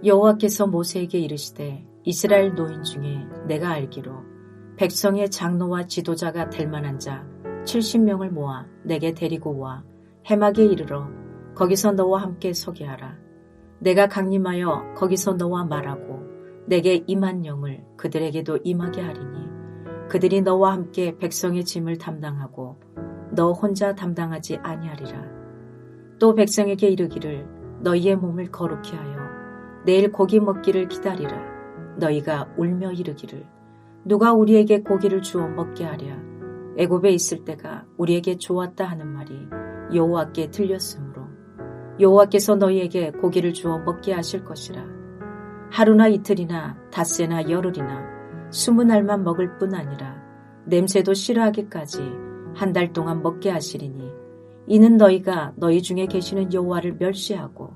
여호와께서 모세에게 이르시되 이스라엘 노인 중에 내가 알기로 백성의 장로와 지도자가 될 만한 자 70명을 모아 내게 데리고 와 해막에 이르러 거기서 너와 함께 서게 하라. 내가 강림하여 거기서 너와 말하고 내게 임한 영을 그들에게도 임하게 하리니 그들이 너와 함께 백성의 짐을 담당하고 너 혼자 담당하지 아니하리라. 또 백성에게 이르기를 너희의 몸을 거룩히 하여 내일 고기 먹기를 기다리라. 너희가 울며 이르기를 누가 우리에게 고기를 주어 먹게 하랴. 애굽에 있을 때가 우리에게 좋았다 하는 말이 여호와께 들렸으므로 여호와께서 너희에게 고기를 주어 먹게 하실 것이라. 하루나 이틀이나 닷새나 열흘이나 20날만 먹을 뿐 아니라 냄새도 싫어하기까지 한 달 동안 먹게 하시리니 이는 너희가 너희 중에 계시는 여호와를 멸시하고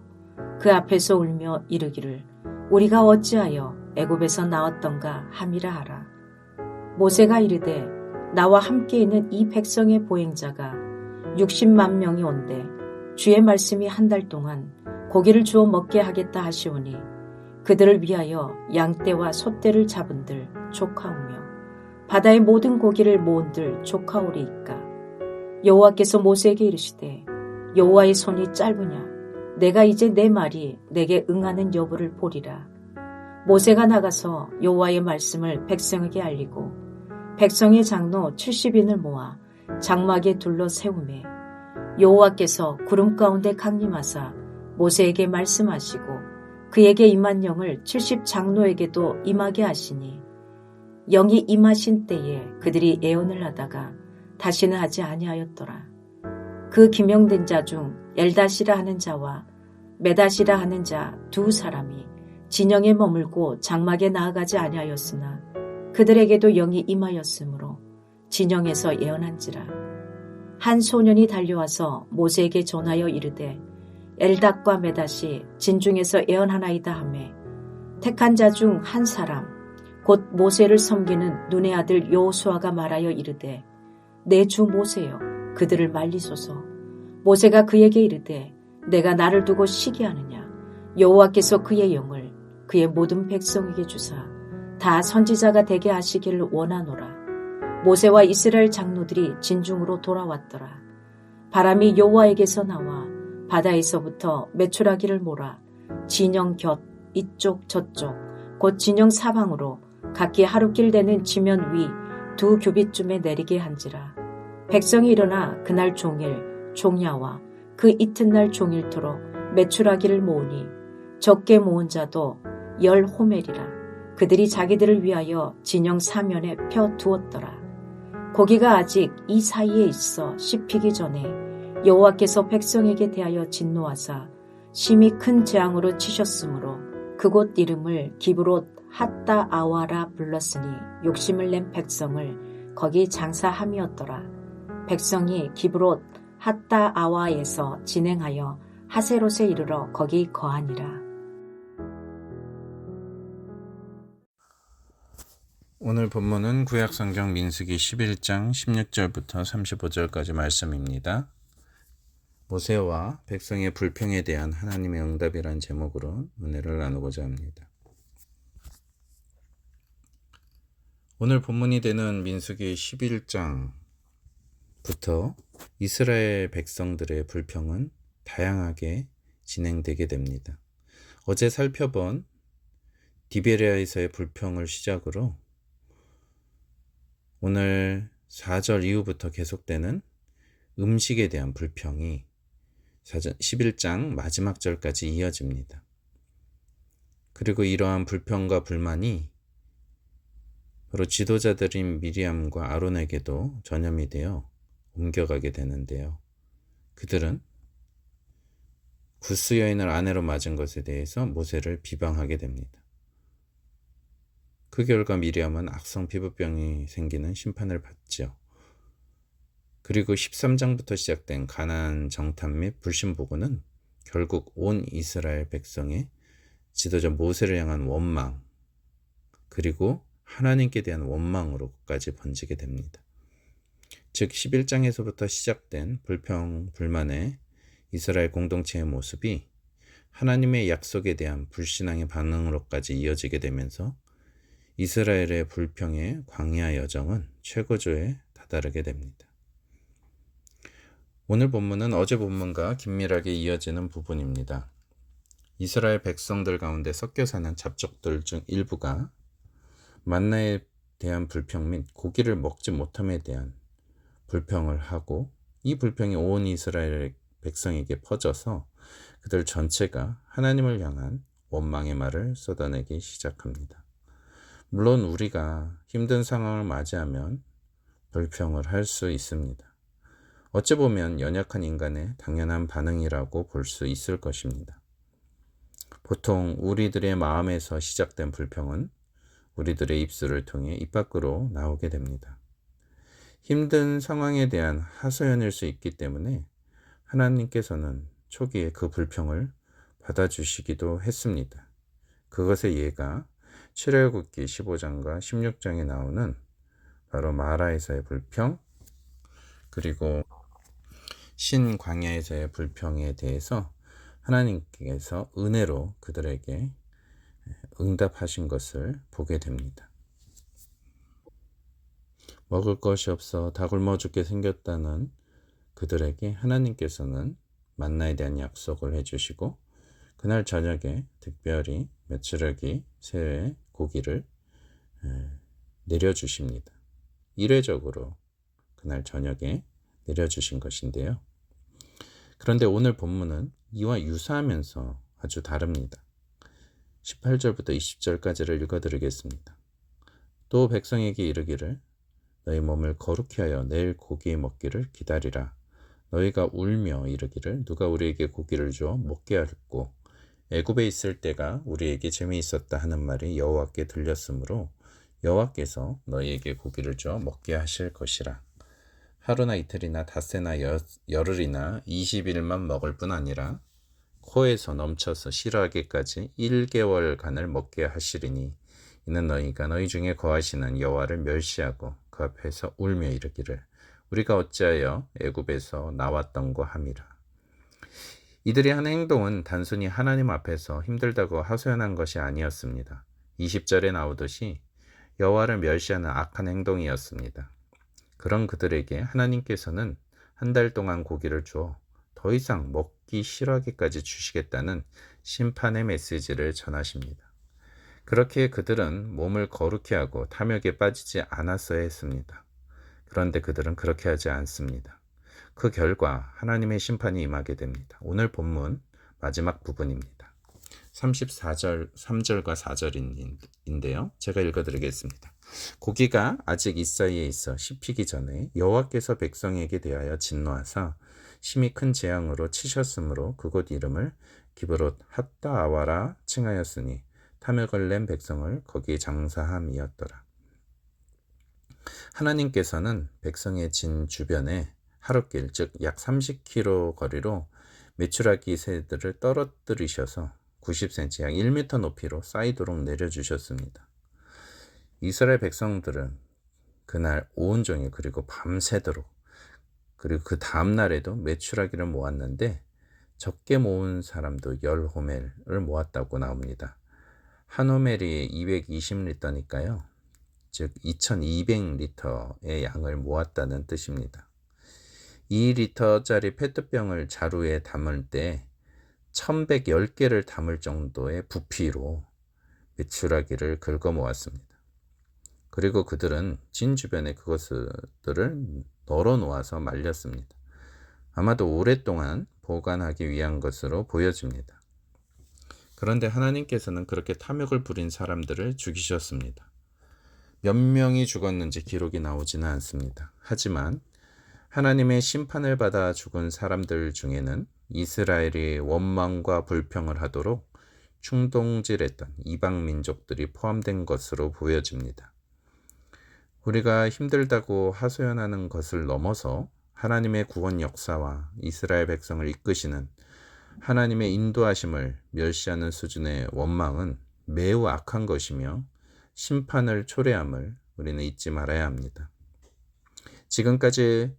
그 앞에서 울며 이르기를 우리가 어찌하여 애굽에서 나왔던가 함이라 하라. 모세가 이르되 나와 함께 있는 이 백성의 보행자가 60만 명이 온대 주의 말씀이 한 달 동안 고기를 주어 먹게 하겠다 하시오니 그들을 위하여 양떼와 소떼를 잡은들 족하오며 바다의 모든 고기를 모은들 족하오리이까. 여호와께서 모세에게 이르시되 여호와의 손이 짧으냐 내가 이제 내 말이 내게 응하는 여부를 보리라. 모세가 나가서 여호와의 말씀을 백성에게 알리고 백성의 장로 70인을 모아 장막에 둘러 세우매 여호와께서 구름 가운데 강림하사 모세에게 말씀하시고 그에게 임한 영을 70 장로에게도 임하게 하시니 영이 임하신 때에 그들이 애언을 하다가 다시는 하지 아니하였더라. 그 기명된 자 중 엘다시라 하는 자와 메다시라 하는 자 두 사람이 진영에 머물고 장막에 나아가지 아니하였으나 그들에게도 영이 임하였으므로 진영에서 예언한지라. 한 소년이 달려와서 모세에게 전하여 이르되 엘닷과 메닷이 진중에서 예언하나이다 하매 택한 자 중 한 사람 곧 모세를 섬기는 눈의 아들 여호수아가 말하여 이르되 내 주 모세여 그들을 말리소서. 모세가 그에게 이르되 내가 나를 두고 시기하느냐. 여호와께서 그의 영을 그의 모든 백성에게 주사 다 선지자가 되게 하시기를 원하노라. 모세와 이스라엘 장로들이 진중으로 돌아왔더라. 바람이 여호와에게서 나와 바다에서부터 메추라기를 몰아 진영 곁 이쪽 저쪽 곧 진영 사방으로 각기 하루길 되는 지면 위 2규빗쯤에 내리게 한지라. 백성이 일어나 그날 종일 종야와 그 이튿날 종일토록 메추라기를 모으니 적게 모은 자도 10호멜이라. 그들이 자기들을 위하여 진영 사면에 펴 두었더라. 고기가 아직 이 사이에 있어 씹히기 전에 여호와께서 백성에게 대하여 진노하사 심히 큰 재앙으로 치셨으므로 그곳 이름을 기브롯 핫다 아와라 불렀으니 욕심을 낸 백성을 거기 장사함이었더라. 백성이 기브롯 핫다 아와에서 진행하여 하세롯에 이르러 거기 거하니라. 오늘 본문은 구약성경 민수기 11장 16절부터 35절까지 말씀입니다. 모세와 백성의 불평에 대한 하나님의 응답이란 제목으로 은혜를 나누고자 합니다. 오늘 본문이 되는 민수기 11장부터 이스라엘 백성들의 불평은 다양하게 진행되게 됩니다. 어제 살펴본 디베랴에서의 불평을 시작으로 오늘 4절 이후부터 계속되는 음식에 대한 불평이 11장 마지막 절까지 이어집니다. 그리고 이러한 불평과 불만이 바로 지도자들인 미리암과 아론에게도 전염이 되어 옮겨가게 되는데요. 그들은 구스 여인을 아내로 맞은 것에 대해서 모세를 비방하게 됩니다. 그 결과 미리암은 악성 피부병이 생기는 심판을 받죠. 그리고 13장부터 시작된 가나안 정탐 및 불신보고는 결국 온 이스라엘 백성의 지도자 모세를 향한 원망, 그리고 하나님께 대한 원망으로까지 번지게 됩니다. 즉 11장에서부터 시작된 불평, 불만의 이스라엘 공동체의 모습이 하나님의 약속에 대한 불신앙의 반응으로까지 이어지게 되면서 이스라엘의 불평의 광야 여정은 최고조에 다다르게 됩니다. 오늘 본문은 어제 본문과 긴밀하게 이어지는 부분입니다. 이스라엘 백성들 가운데 섞여 사는 잡족들 중 일부가 만나에 대한 불평 및 고기를 먹지 못함에 대한 불평을 하고, 이 불평이 온 이스라엘 백성에게 퍼져서 그들 전체가 하나님을 향한 원망의 말을 쏟아내기 시작합니다. 물론 우리가 힘든 상황을 맞이하면 불평을 할 수 있습니다. 어찌 보면 연약한 인간의 당연한 반응이라고 볼 수 있을 것입니다. 보통 우리들의 마음에서 시작된 불평은 우리들의 입술을 통해 입 밖으로 나오게 됩니다. 힘든 상황에 대한 하소연일 수 있기 때문에 하나님께서는 초기에 그 불평을 받아주시기도 했습니다. 그것의 예가 출애굽기 15장과 16장에 나오는 바로 마라에서의 불평, 그리고 신광야에서의 불평에 대해서 하나님께서 은혜로 그들에게 응답하신 것을 보게 됩니다. 먹을 것이 없어 다 굶어 죽게 생겼다는 그들에게 하나님께서는 만나에 대한 약속을 해주시고, 그날 저녁에 특별히 메추라기 새의 고기를 내려주십니다. 이례적으로 그날 저녁에 내려주신 것인데요. 그런데 오늘 본문은 이와 유사하면서 아주 다릅니다. 18절부터 20절까지를 읽어드리겠습니다. 또 백성에게 이르기를 너희 몸을 거룩히 하여 내일 고기 먹기를 기다리라. 너희가 울며 이르기를 누가 우리에게 고기를 주어 먹게 할꼬. 애굽에 있을 때가 우리에게 재미있었다 하는 말이 여호와께 들렸으므로 여호와께서 너희에게 고기를 주어 먹게 하실 것이라. 하루나 이틀이나 닷새나 열흘이나 20일만 먹을 뿐 아니라 코에서 넘쳐서 싫어하기까지 1개월간을 먹게 하시리니 이는 너희가 너희 중에 거하시는 여호와를 멸시하고 그 앞에서 울며 이르기를 우리가 어찌하여 애굽에서 나왔던고 함이라. 이들이 한 행동은 단순히 하나님 앞에서 힘들다고 하소연한 것이 아니었습니다. 20절에 나오듯이 여호와를 멸시하는 악한 행동이었습니다. 그런 그들에게 하나님께서는 한 달 동안 고기를 주어 더 이상 먹기 싫어하기까지 주시겠다는 심판의 메시지를 전하십니다. 그렇게 그들은 몸을 거룩히 하고 탐욕에 빠지지 않았어야 했습니다. 그런데 그들은 그렇게 하지 않습니다. 그 결과 하나님의 심판이 임하게 됩니다. 오늘 본문 마지막 부분입니다. 34절, 3절과 4절인데요. 제가 읽어드리겠습니다. 고기가 아직 이 사이에 있어 씹히기 전에 여호와께서 백성에게 대하여 진노하사 심히 큰 재앙으로 치셨으므로 그곳 이름을 기브롯 핫다아와라 칭하였으니 탐욕을 낸 백성을 거기에 장사함이었더라. 하나님께서는 백성의 진 주변에 하룻길, 즉 약 30km 거리로 메추라기 새들을 떨어뜨리셔서 90cm, 약 1m 높이로 쌓이도록 내려주셨습니다. 이스라엘 백성들은 그날 온종일 그리고 밤새도록 그리고 그 다음날에도 메추라기를 모았는데 적게 모은 사람도 10호멜을 모았다고 나옵니다. 한 호멜이 220리터니까요. 즉 2200리터의 양을 모았다는 뜻입니다. 2리터짜리 페트병을 자루에 담을 때 1110개를 담을 정도의 부피로 메추라기를 긁어 모았습니다. 그리고 그들은 진 주변에 그것들을 널어 놓아서 말렸습니다. 아마도 오랫동안 보관하기 위한 것으로 보여집니다. 그런데 하나님께서는 그렇게 탐욕을 부린 사람들을 죽이셨습니다. 몇 명이 죽었는지 기록이 나오지는 않습니다. 하지만 하나님의 심판을 받아 죽은 사람들 중에는 이스라엘이 원망과 불평을 하도록 충동질했던 이방 민족들이 포함된 것으로 보여집니다. 우리가 힘들다고 하소연하는 것을 넘어서 하나님의 구원 역사와 이스라엘 백성을 이끄시는 하나님의 인도하심을 멸시하는 수준의 원망은 매우 악한 것이며 심판을 초래함을 우리는 잊지 말아야 합니다. 지금까지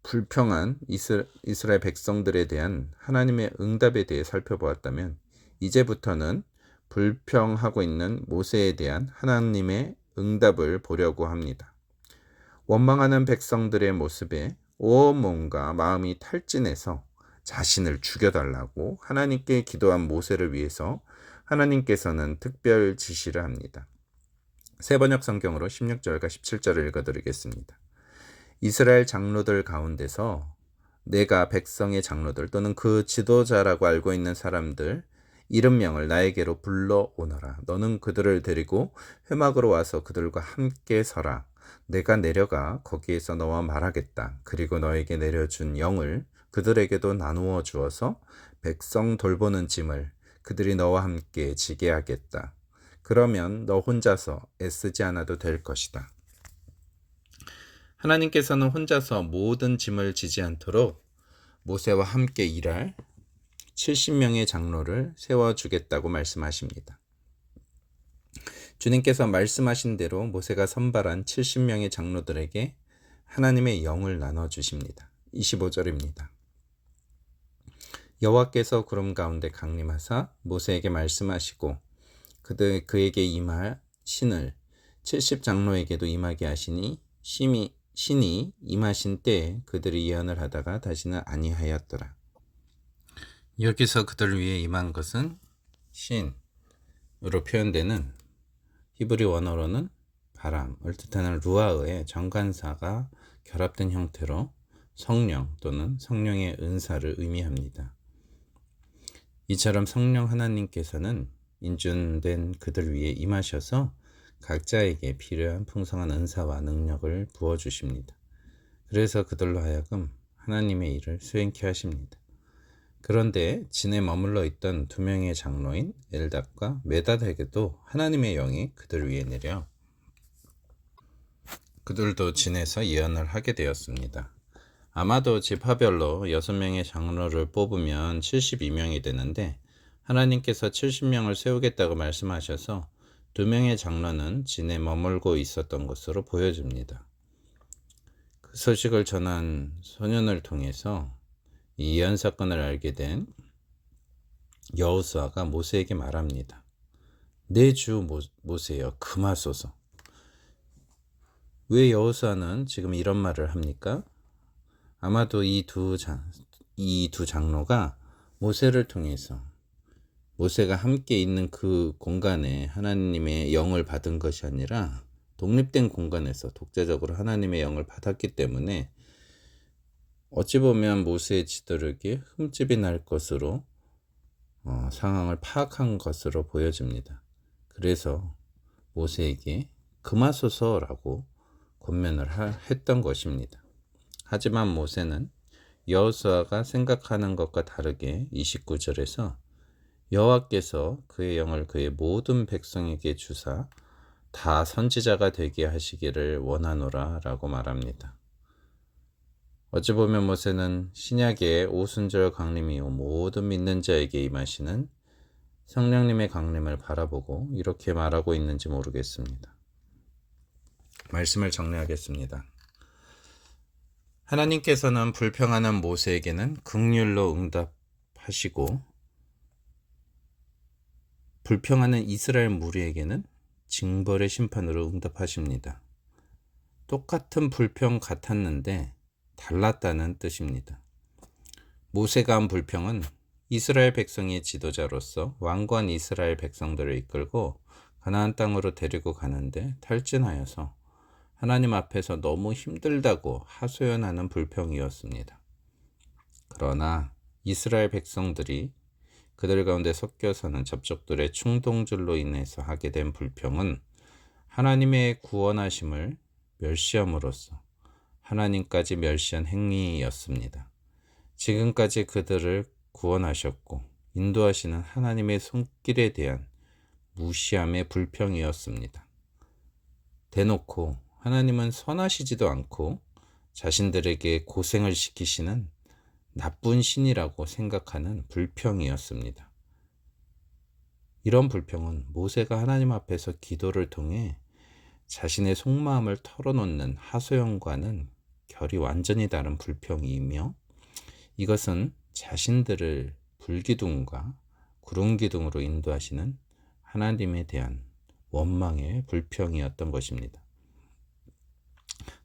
불평한 이스라엘 백성들에 대한 하나님의 응답에 대해 살펴보았다면, 이제부터는 불평하고 있는 모세에 대한 하나님의 응답을 보려고 합니다. 원망하는 백성들의 모습에 온몸과 마음이 탈진해서 자신을 죽여달라고 하나님께 기도한 모세를 위해서 하나님께서는 특별 지시를 합니다. 새번역 성경으로 16절과 17절을 읽어드리겠습니다. 이스라엘 장로들 가운데서 내가 백성의 장로들 또는 그 지도자라고 알고 있는 사람들 70명을 나에게로 불러오너라. 너는 그들을 데리고 회막으로 와서 그들과 함께 서라. 내가 내려가 거기에서 너와 말하겠다. 그리고 너에게 내려준 영을 그들에게도 나누어 주어서 백성 돌보는 짐을 그들이 너와 함께 지게 하겠다. 그러면 너 혼자서 애쓰지 않아도 될 것이다. 하나님께서는 혼자서 모든 짐을 지지 않도록 모세와 함께 일할 70명의 장로를 세워주겠다고 말씀하십니다. 주님께서 말씀하신 대로 모세가 선발한 70명의 장로들에게 하나님의 영을 나눠주십니다. 25절입니다. 여호와께서 구름 가운데 강림하사 모세에게 말씀하시고 그에게 임할 신을 70장로에게도 임하게 하시니 신이 임하신 때에 그들이 예언을 하다가 다시는 아니하였더라. 여기서 그들을 위해 임한 것은 신으로 표현되는 히브리 원어로는 바람을 뜻하는 루아의 정관사가 결합된 형태로 성령 또는 성령의 은사를 의미합니다. 이처럼 성령 하나님께서는 인준된 그들 위에 임하셔서 각자에게 필요한 풍성한 은사와 능력을 부어주십니다. 그래서 그들로 하여금 하나님의 일을 수행케 하십니다. 그런데 진에 머물러 있던 2명의 장로인 엘닷과 메닷에게도 하나님의 영이 그들 위에 내려 그들도 진에서 예언을 하게 되었습니다. 아마도 지파별로 6명의 장로를 뽑으면 72명이 되는데 하나님께서 70명을 세우겠다고 말씀하셔서 2명의 장로는 진에 머물고 있었던 것으로 보여집니다. 그 소식을 전한 소년을 통해서 이 예언 사건을 알게 된 여호수아가 모세에게 말합니다. 내 주 모세여 금하소서. 왜 여호수아는 지금 이런 말을 합니까? 아마도 이 두 장로가 모세를 통해서 모세가 함께 있는 그 공간에 하나님의 영을 받은 것이 아니라 독립된 공간에서 독자적으로 하나님의 영을 받았기 때문에 어찌 보면 모세의 지도력에 흠집이 날 것으로 상황을 파악한 것으로 보여집니다. 그래서 모세에게 금하소서라고 권면을 했던 것입니다. 하지만 모세는 여호수아가 생각하는 것과 다르게 29절에서 여호와께서 그의 영을 그의 모든 백성에게 주사 다 선지자가 되게 하시기를 원하노라 라고 말합니다. 어찌 보면 모세는 신약의 오순절 강림이요 모든 믿는 자에게 임하시는 성령님의 강림을 바라보고 이렇게 말하고 있는지 모르겠습니다. 말씀을 정리하겠습니다. 하나님께서는 불평하는 모세에게는 긍휼로 응답하시고 불평하는 이스라엘 무리에게는 징벌의 심판으로 응답하십니다. 똑같은 불평 같았는데 달랐다는 뜻입니다. 모세가 한 불평은 이스라엘 백성의 지도자로서 완고한 이스라엘 백성들을 이끌고 가나안 땅으로 데리고 가는데 탈진하여서 하나님 앞에서 너무 힘들다고 하소연하는 불평이었습니다. 그러나 이스라엘 백성들이 그들 가운데 섞여서는 접촉들의 충동질로 인해서 하게 된 불평은 하나님의 구원하심을 멸시함으로써 하나님까지 멸시한 행위였습니다. 지금까지 그들을 구원하셨고 인도하시는 하나님의 손길에 대한 무시함의 불평이었습니다. 대놓고 하나님은 선하시지도 않고 자신들에게 고생을 시키시는 나쁜 신이라고 생각하는 불평이었습니다. 이런 불평은 모세가 하나님 앞에서 기도를 통해 자신의 속마음을 털어놓는 하소연과는 결이 완전히 다른 불평이며 이것은 자신들을 불기둥과 구름기둥으로 인도하시는 하나님에 대한 원망의 불평이었던 것입니다.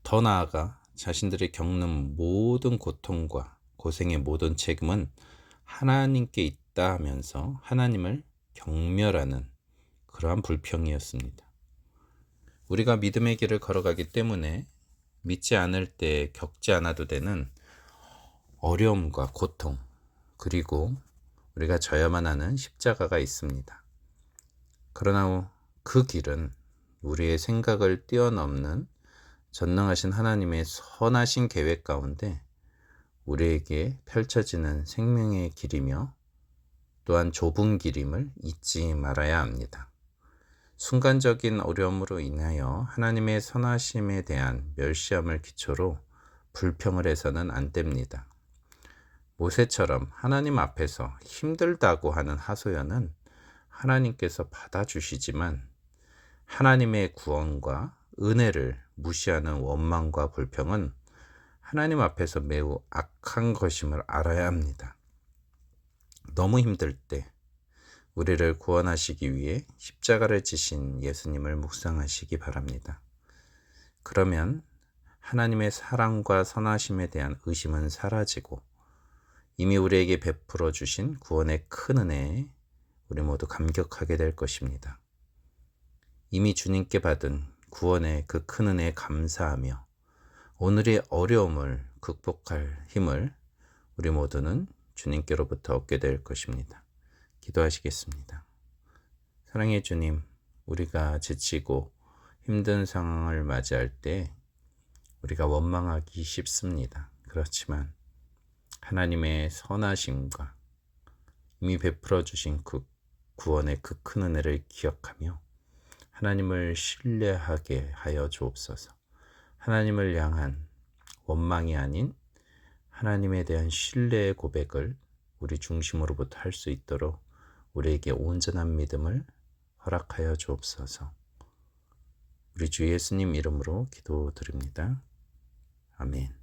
더 나아가 자신들이 겪는 모든 고통과 고생의 모든 책임은 하나님께 있다 하면서 하나님을 경멸하는 그러한 불평이었습니다. 우리가 믿음의 길을 걸어가기 때문에 믿지 않을 때 겪지 않아도 되는 어려움과 고통, 그리고 우리가 져야만 하는 십자가가 있습니다. 그러나 그 길은 우리의 생각을 뛰어넘는 전능하신 하나님의 선하신 계획 가운데 우리에게 펼쳐지는 생명의 길이며 또한 좁은 길임을 잊지 말아야 합니다. 순간적인 어려움으로 인하여 하나님의 선하심에 대한 멸시함을 기초로 불평을 해서는 안 됩니다. 모세처럼 하나님 앞에서 힘들다고 하는 하소연은 하나님께서 받아주시지만 하나님의 구원과 은혜를 무시하는 원망과 불평은 하나님 앞에서 매우 악한 것임을 알아야 합니다. 너무 힘들 때 우리를 구원하시기 위해 십자가를 지신 예수님을 묵상하시기 바랍니다. 그러면 하나님의 사랑과 선하심에 대한 의심은 사라지고 이미 우리에게 베풀어 주신 구원의 큰 은혜에 우리 모두 감격하게 될 것입니다. 이미 주님께 받은 구원의 그 큰 은혜에 감사하며 오늘의 어려움을 극복할 힘을 우리 모두는 주님께로부터 얻게 될 것입니다. 기도하시겠습니다. 사랑의 주님, 우리가 지치고 힘든 상황을 맞이할 때 우리가 원망하기 쉽습니다. 그렇지만 하나님의 선하심과 이미 베풀어 주신 그 구원의 그 큰 은혜를 기억하며 하나님을 신뢰하게 하여 주옵소서. 하나님을 향한 원망이 아닌 하나님에 대한 신뢰의 고백을 우리 중심으로부터 할 수 있도록 우리에게 온전한 믿음을 허락하여 주옵소서. 우리 주 예수님 이름으로 기도드립니다. 아멘.